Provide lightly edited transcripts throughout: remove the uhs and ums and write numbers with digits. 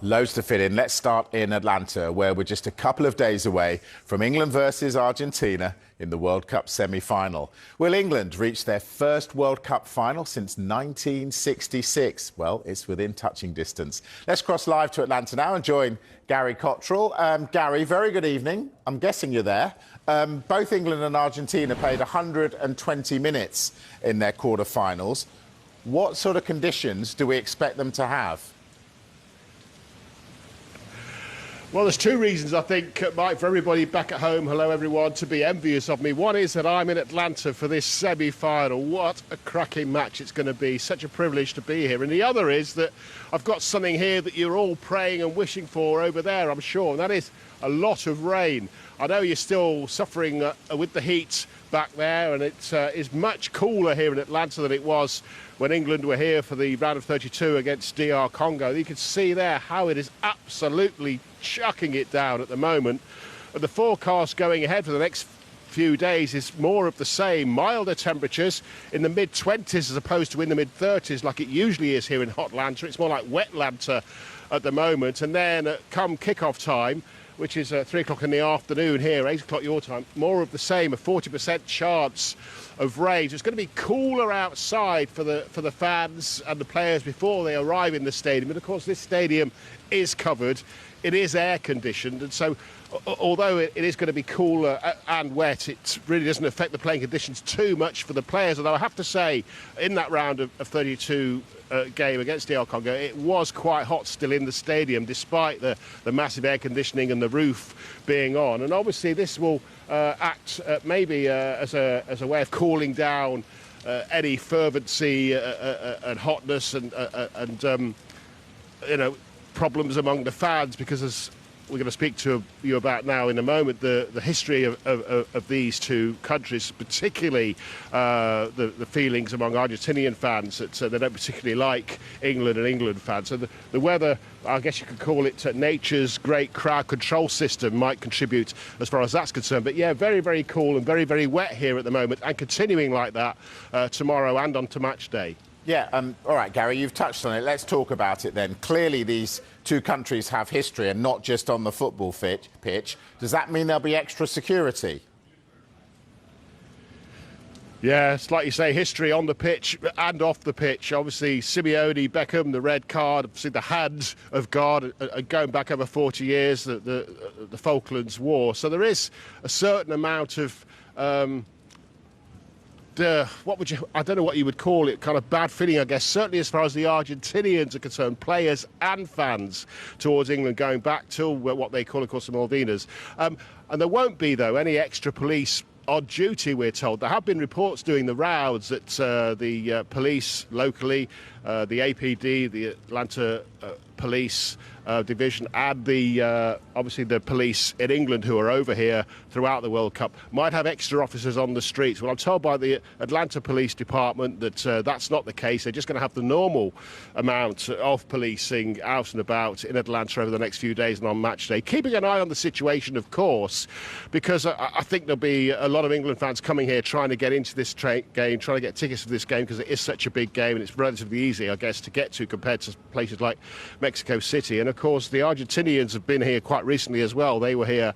Loads to fit in. Let's start in Atlanta, where we're just a couple of days away from England versus Argentina in the World Cup semi-final. Will England reach their first World Cup final since 1966? Well, it's within touching distance. Let's cross live to Atlanta now and join Gary Cottrell. Gary, very good evening. I'm guessing you're there. Both England and Argentina played 120 minutes in their quarter-finals. What sort of conditions do we expect them to have? Well, there's two reasons, I think, Mike, for everybody back at home, hello everyone, to be envious of me. One is that I'm in Atlanta for this semi-final. What a cracking match it's going to be. Such a privilege to be here. And the other is that I've got something here that you're all praying and wishing for over there, I'm sure, and that is a lot of rain. I know you're still suffering with the heat back there, and it is much cooler here in Atlanta than it was when England were here for the round of 32 against DR Congo. You can see there how it is absolutely chucking it down at the moment. And the forecast going ahead for the next few days is more of the same. Milder temperatures in the mid-20s as opposed to in the mid-30s like it usually is here in hot Atlanta. It's more like wet Atlanta at the moment. And then come kick-off time, which is 3 o'clock in the afternoon here, 8 o'clock your time, more of the same, a 40% chance of rain. So it's going to be cooler outside for the fans and the players before they arrive in the stadium. And of course, this stadium is covered, it is air conditioned, and so although it is going to be cooler and wet, it really doesn't affect the playing conditions too much for the players. Although I have to say, in that round of 32 game against DR Congo, it was quite hot still in the stadium, despite the massive air conditioning and the roof being on. And obviously this will act maybe as a way of cooling down any fervency and hotness and you know, problems among the fans, because as we're going to speak to you about now in a moment, the history of these two countries, particularly the feelings among Argentinian fans that they don't particularly like England and England fans. So the weather, I guess you could call it nature's great crowd control system, might contribute as far as that's concerned. But yeah, very, very cool and very, very wet here at the moment, and continuing like that tomorrow and on to match day. Yeah, all right, Gary, you've touched on it. Let's talk about it then. Clearly, these two countries have history, and not just on the football pitch. Does that mean there'll be extra security? Yeah, it's like you say, history on the pitch and off the pitch. Obviously, Simeone, Beckham, the red card, obviously the hand of God, going back over 40 years, the Falklands War. So there is a certain amount of... I don't know what you would call it, kind of bad feeling, I guess, certainly as far as the Argentinians are concerned, players and fans towards England going back to what they call, of course, the Malvinas. And there won't be, though, any extra police on duty, we're told. There have been reports doing the rounds that the police locally, the APD, the Atlanta Police Division, and the obviously the police in England who are over here throughout the World Cup might have extra officers on the streets. Well, I'm told by the Atlanta Police Department that that's not the case. They're just going to have the normal amount of policing out and about in Atlanta over the next few days and on match day, keeping an eye on the situation, of course, because I think there'll be a lot of England fans coming here trying to get into this game, trying to get tickets for this game, because it is such a big game and it's relatively easy, I guess, to get to compared to places like Mexico City. And of course, the Argentinians have been here quite recently as well. They were here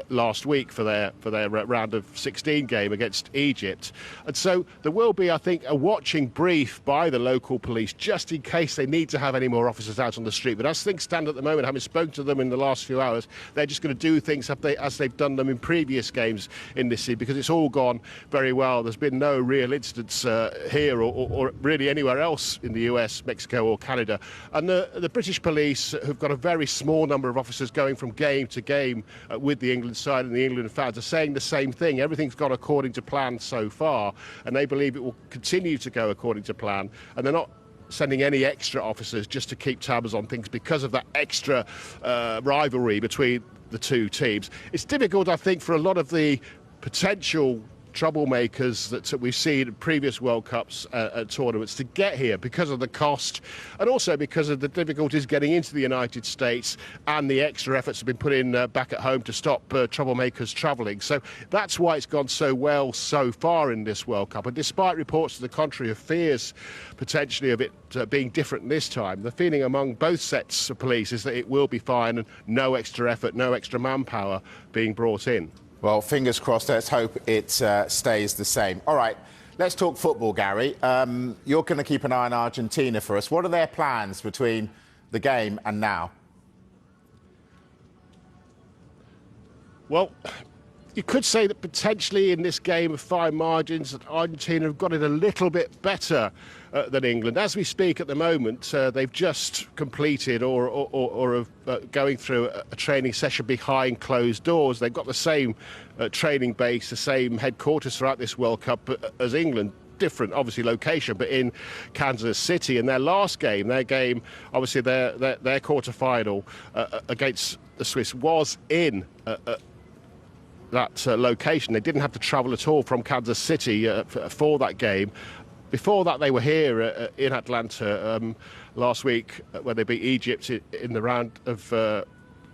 last week for their round of 16 game against Egypt. And so there will be, I think, a watching brief by the local police just in case they need to have any more officers out on the street. But as things stand at the moment, having spoken to them in the last few hours, they're just going to do things as they've done them in previous games in this city, because it's all gone very well. There's been no real incidents here or really anywhere else in the US, Mexico or Canada. And the British police, who've got a very small number of officers going from game to game with the England side and the England fans, are saying the same thing. Everything's gone according to plan so far, and they believe it will continue to go according to plan. And they're not sending any extra officers just to keep tabs on things because of that extra rivalry between the two teams. It's difficult, I think, for a lot of the potential troublemakers that we've seen in previous World Cups tournaments to get here because of the cost and also because of the difficulties getting into the United States and the extra efforts have been put in back at home to stop troublemakers travelling. So that's why it's gone so well so far in this World Cup. And despite reports to the contrary of fears potentially of it being different this time, the feeling among both sets of police is that it will be fine and no extra effort, no extra manpower being brought in. Well, fingers crossed. Let's hope it stays the same. All right, let's talk football, Gary. You're going to keep an eye on Argentina for us. What are their plans between the game and now? Well, you could say that potentially in this game of fine margins that Argentina have got it a little bit better than England. As we speak at the moment, they've just completed or are going through a training session behind closed doors. They've got the same training base, the same headquarters throughout this World Cup as England. Different, obviously, location, but in Kansas City. And their last game, obviously their quarter-final against the Swiss was in that location. They didn't have to travel at all from Kansas City for that game. Before that, they were here in Atlanta last week where they beat Egypt in the round of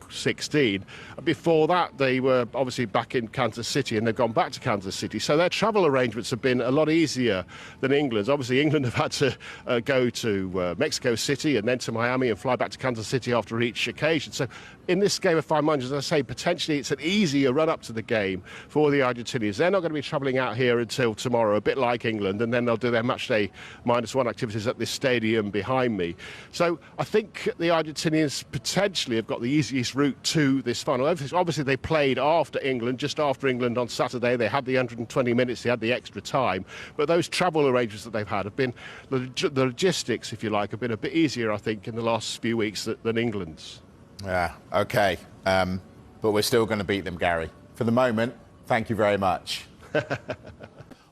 16. Before that, they were obviously back in Kansas City, and they've gone back to Kansas City. So their travel arrangements have been a lot easier than England's. Obviously, England have had to go to Mexico City and then to Miami and fly back to Kansas City after each occasion. So in this game of fine margins, as I say, potentially it's an easier run-up to the game for the Argentinians. They're not going to be travelling out here until tomorrow, a bit like England, and then they'll do their matchday -1 activities at this stadium behind me. So I think the Argentinians potentially have got the easiest route to this final. Obviously, they played after England, just after England on Saturday. They had the 120 minutes, they had the extra time. But those travel arrangements that they've had have been, the logistics, if you like, have been a bit easier, I think, in the last few weeks than England's. Yeah, OK. But we're still going to beat them, Gary. For the moment, thank you very much.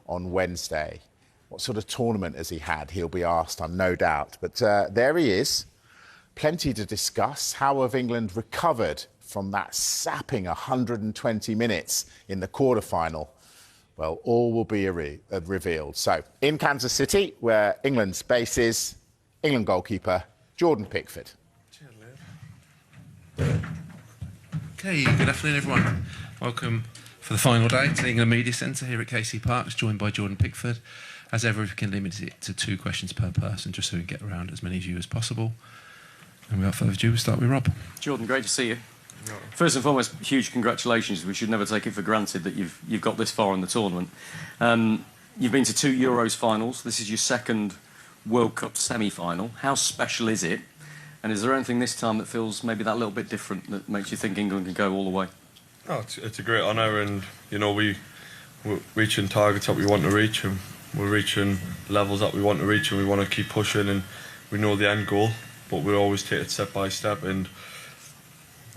On Wednesday, what sort of tournament has he had? He'll be asked, I'm no doubt. But there he is. Plenty to discuss. How have England recovered from that sapping 120 minutes in the quarter-final? Well, all will be revealed. So, in Kansas City, where England's base is, England goalkeeper Jordan Pickford. Okay, good afternoon, everyone. Welcome for the final day to the England Media Centre here at KC Parks, joined by Jordan Pickford. As ever, we can limit it to 2 questions per person, just so we can get around as many of you as possible. And without further ado, we'll start with Rob. Jordan, great to see you. First and foremost, huge congratulations. We should never take it for granted that you've got this far in the tournament. You've been to 2 Euros finals. This is your 2nd World Cup semi-final. How special is it? And is there anything this time that feels maybe that little bit different that makes you think England can go all the way? Oh, it's a great honour, and you know we're reaching targets that we want to reach, and we're reaching levels that we want to reach, and we want to keep pushing, and we know the end goal, but we always take it step by step. And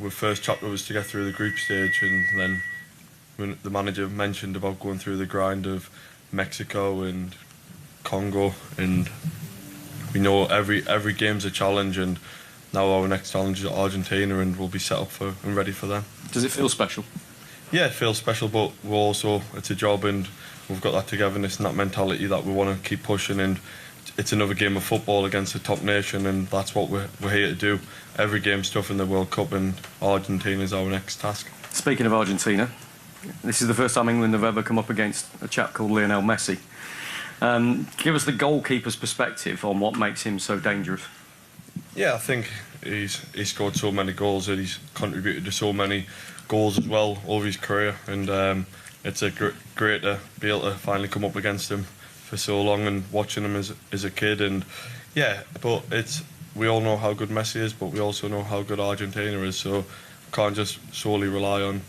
our first chapter was to get through the group stage, and then when the manager mentioned about going through the grind of Mexico and Congo, and we know every game's a challenge, and now our next challenge is Argentina, and we'll be set up for and ready for them. Does it feel special? Yeah, it feels special, but we're also, it's a job, and we've got that togetherness and that mentality that we want to keep pushing, and it's another game of football against a top nation, and that's what we're here to do. Every game's tough in the World Cup, and Argentina is our next task. Speaking of Argentina, this is the first time England have ever come up against a chap called Lionel Messi. Give us the goalkeeper's perspective on what makes him so dangerous. Yeah, I think he's scored so many goals, and he's contributed to so many goals as well over his career, and it's great to be able to finally come up against him for so long, and watching him as a kid. And yeah, but we all know how good Messi is, but we also know how good Argentina is, so we can't just solely rely on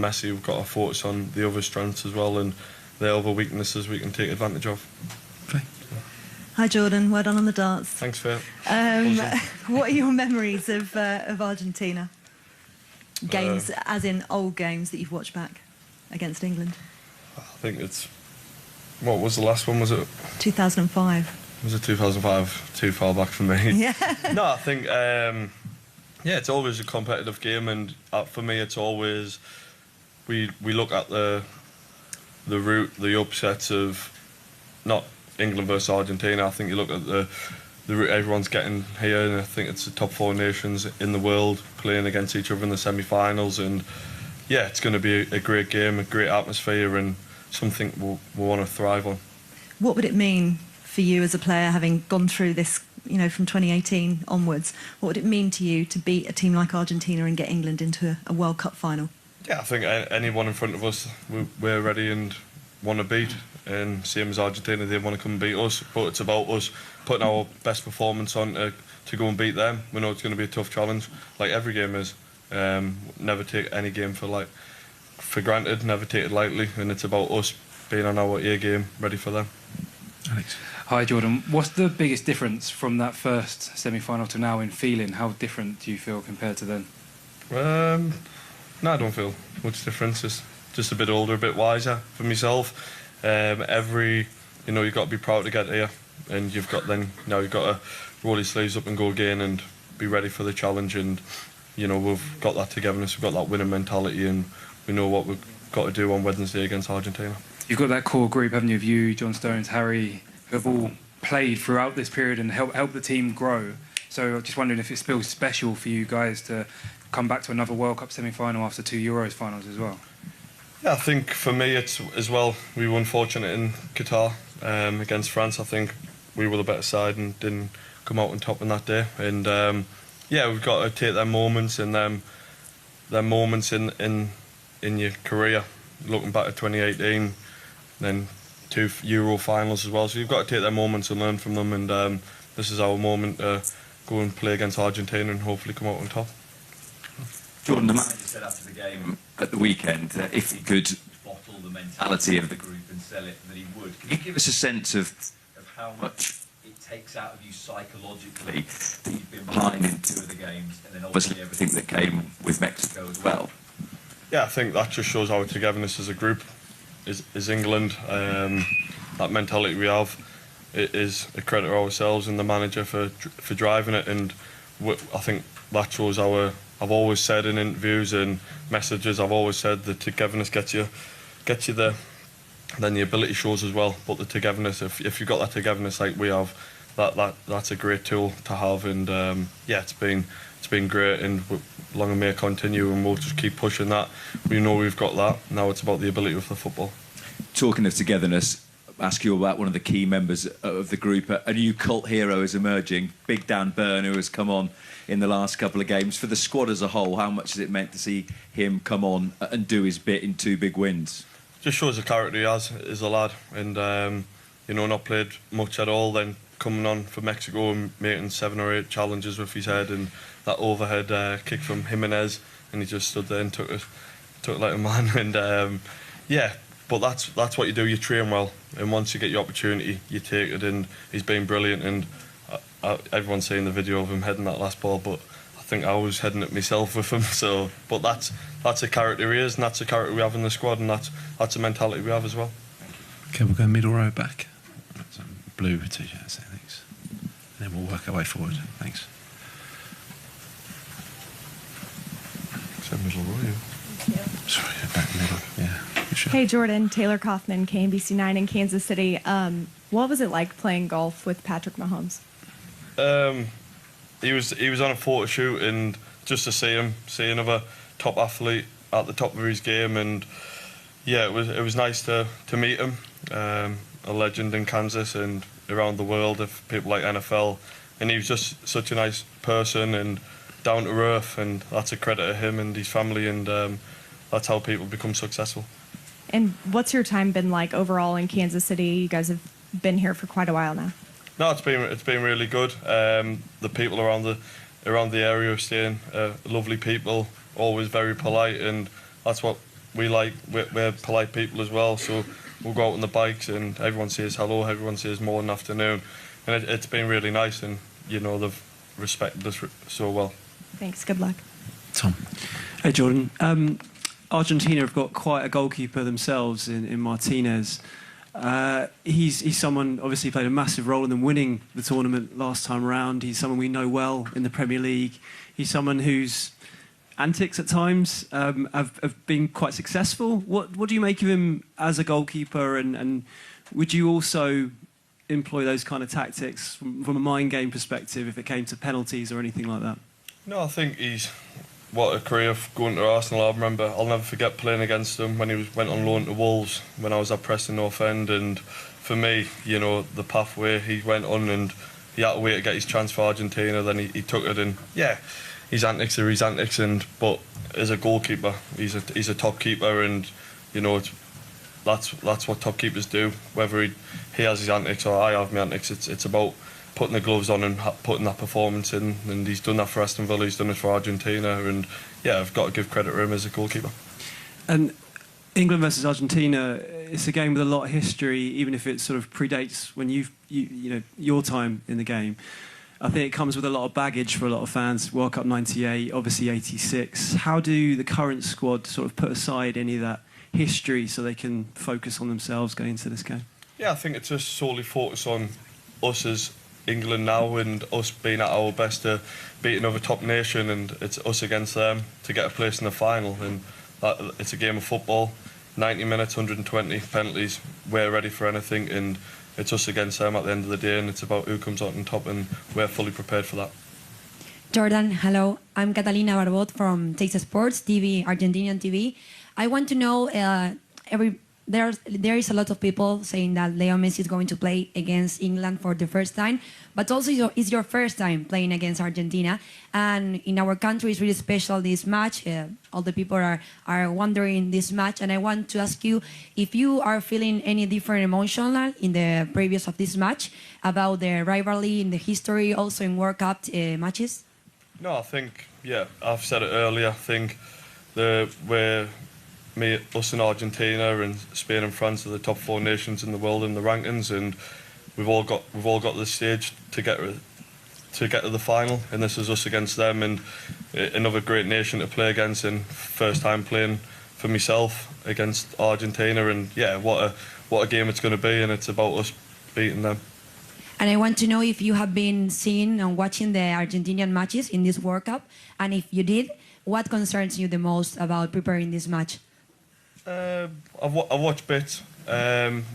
Messi. We've got to focus on the other strengths as well, and the other weaknesses we can take advantage of. Okay. Hi Jordan, well done on the darts. Thanks, Phil. What are your memories of Argentina? Games, as in old games that you've watched back against England? I think it's... What was the last one, was it? 2005. Was it 2005? Too far back for me. Yeah. No, I think, yeah, it's always a competitive game, and for me it's always... We look at the the route, the upsets of not England versus Argentina. I think you look at the route everyone's getting here, and I think it's the top 4 nations in the world playing against each other in the semi-finals. And yeah, it's going to be a great game, a great atmosphere, and something we'll want to thrive on. What would it mean for you as a player, having gone through this, from 2018 onwards? What would it mean to you to beat a team like Argentina and get England into a World Cup final? Yeah, I think anyone in front of us, we're ready and want to beat. And same as Argentina, they want to come and beat us. But it's about us putting our best performance on to go and beat them. We know it's going to be a tough challenge, like every game is. Never take any game for granted, never take it lightly. And it's about us being on our A game, ready for them. Alex. Hi Jordan, what's the biggest difference from that first semi-final to now in feeling? How different do you feel compared to then? No, I don't feel much difference. It's just a bit older, a bit wiser for myself. You've got to be proud to get here, and you've got to roll your sleeves up and go again and be ready for the challenge. And we've got that togetherness, we've got that winning mentality, and we know what we've got to do on Wednesday against Argentina. You've got that core group, haven't you, of you, John Stones, Harry, who have all played throughout this period and helped the team grow. So I'm just wondering if it feels special for you guys to come back to another World Cup semi-final after 2 Euros finals as well. Yeah, I think for me it's as well. We were unfortunate in Qatar against France. I think we were the better side and didn't come out on top on that day. And we've got to take them moments and them moments in your career. Looking back at 2018, then 2 Euro finals as well. So you've got to take their moments and learn from them. And this is our moment to go and play against Argentina and hopefully come out on top. Jordan, the manager said after the game at the weekend if he could bottle the mentality of the group and sell it, that he would. Can you give us a sense of how much it takes out of you psychologically that you've been behind in 2 of the games, and then obviously everything that came with Mexico as well? Yeah, I think that just shows our togetherness as a group. Is England. That mentality we have, it is a credit to ourselves and the manager for driving it. And I think that shows I've always said in interviews and messages, I've always said the togetherness gets you there. Then the ability shows as well. But the togetherness, if you've got that togetherness like we have, that's a great tool to have. And it's been great, and long and may it continue, and we'll just keep pushing that. We know we've got that. Now it's about the ability of the football. Talking of togetherness, ask you about one of the key members of the group. A new cult hero is emerging, Big Dan Burn, who has come on in the last couple of games. For the squad as a whole, how much has it meant to see him come on and do his bit in 2 big wins? Just shows the character he has as a lad, and not played much at all, then coming on for Mexico and making 7 or 8 challenges with his head, and that overhead kick from Jimenez, and he just stood there and took it like a man. And but that's what you do. You train well, and once you get your opportunity, you take it. And he's been brilliant. And everyone's seen the video of him heading that last ball, but I think I was heading it myself with him. So, but that's a character he is, and that's a character we have in the squad, and that's a mentality we have as well. Okay, we'll go middle row back. Blue t-shirts, thanks. And then we'll work our way forward. Thanks. Middle row, yeah. Thank you. Sorry, back middle. Yeah. Sure. Hey Jordan, Taylor Kaufman, KNBC9 in Kansas City. What was it like playing golf with Patrick Mahomes? He was on a photo shoot, and just to see another top athlete at the top of his game, and yeah, it was nice to meet him. A legend in Kansas and around the world of people like NFL, and he was just such a nice person and down to earth, and that's a credit to him and his family, and that's how people become successful. And what's your time been like overall in Kansas City? You guys have been here for quite a while now. No, it's been really good. The people around the area are staying lovely people, always very polite, and that's what we like. We're polite people as well, so we'll go out on the bikes and everyone says hello, everyone says morning, afternoon, and it's been really nice, and they've respected us so well. Thanks, good luck. Tom. Hey Jordan, Argentina have got quite a goalkeeper themselves in Martinez. He's someone obviously played a massive role in them winning the tournament last time around. He's someone we know well in the Premier League. He's someone who's antics at times have been quite successful. What do you make of him as a goalkeeper, and would you also employ those kind of tactics from a mind game perspective if it came to penalties or anything like that? No, I think what a career going to Arsenal. I'll never forget playing against him when he went on loan to Wolves when I was at Preston North End, and for me, you know, the pathway he went on, and he had to wait to get his chance for Argentina, then he took it, and yeah, his antics are his antics, but as a goalkeeper, he's a top keeper, and you know, that's what top keepers do. Whether he has his antics or I have my antics, it's about putting the gloves on and putting that performance in, and he's done that for Aston Villa, he's done it for Argentina, and yeah, I've got to give credit to him as a goalkeeper. And England versus Argentina, it's a game with a lot of history, even if it sort of predates when you know your time in the game. I think it comes with a lot of baggage for a lot of fans. World Cup '98, obviously '86. How do the current squad sort of put aside any of that history so they can focus on themselves going into this game? Yeah, I think it's just solely focus on us as England now, and us being at our best to beat another top nation, and it's us against them to get a place in the final. And it's a game of football, 90 minutes, 120 penalties. We're ready for anything, and it's us against them at the end of the day, and it's about who comes out on top, and we're fully prepared for that. Jordan, hello. I'm Catalina Barbot from Texas Sports TV, Argentinian TV. I want to know, there is a lot of people saying that Leo Messi is going to play against England for the first time, but also it's your first time playing against Argentina. And in our country, it's really special, this match. All the people are wondering this match. And I want to ask you if you are feeling any different emotional in the previous of this match about the rivalry in the history, also in World Cup matches? No, I think, yeah, I've said it earlier, I think us and Argentina and Spain and France are the top 4 nations in the world in the rankings, and we've all got the stage to get to the final, and this is us against them, and another great nation to play against, and first time playing for myself against Argentina, and yeah, what a game it's going to be, and it's about us beating them. And I want to know if you have been seeing and watching the Argentinian matches in this World Cup, and if you did, what concerns you the most about preparing this match? I've watched bits.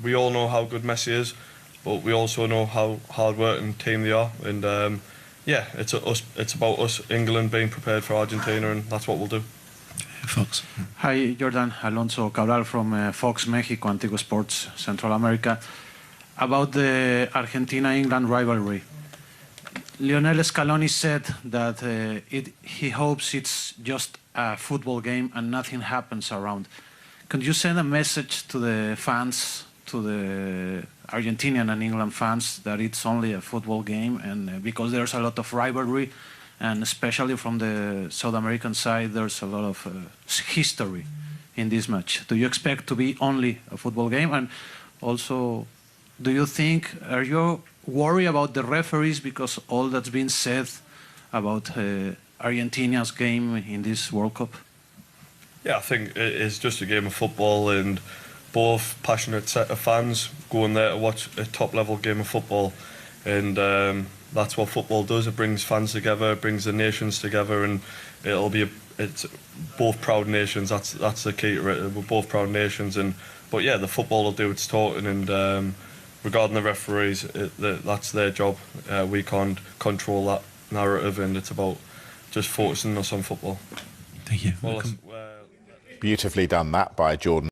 We all know how good Messi is, but we also know how hard-working team they are. And yeah, it's about us, England, being prepared for Argentina, and that's what we'll do. Fox. Hi, Jordan. Alonso Cabral from Fox Mexico, Antigua Sports, Central America. About the Argentina-England rivalry. Lionel Scaloni said that he hopes it's just a football game and nothing happens around. Could you send a message to the fans, to the Argentinian and England fans, that it's only a football game, and because there's a lot of rivalry, and especially from the South American side, there's a lot of history in this match. Do you expect to be only a football game? And also, are you worried about the referees because all that's been said about Argentina's game in this World Cup? Yeah, I think it is just a game of football, and both passionate set of fans going there to watch a top-level game of football, and that's what football does. It brings fans together, it brings the nations together, and it's both proud nations. That's the key to it. We're both proud nations, but yeah, the football will do its talking, and regarding the referees, that's their job. We can't control that narrative, and it's about just focusing us on football. Thank you. Beautifully done that by Jordan.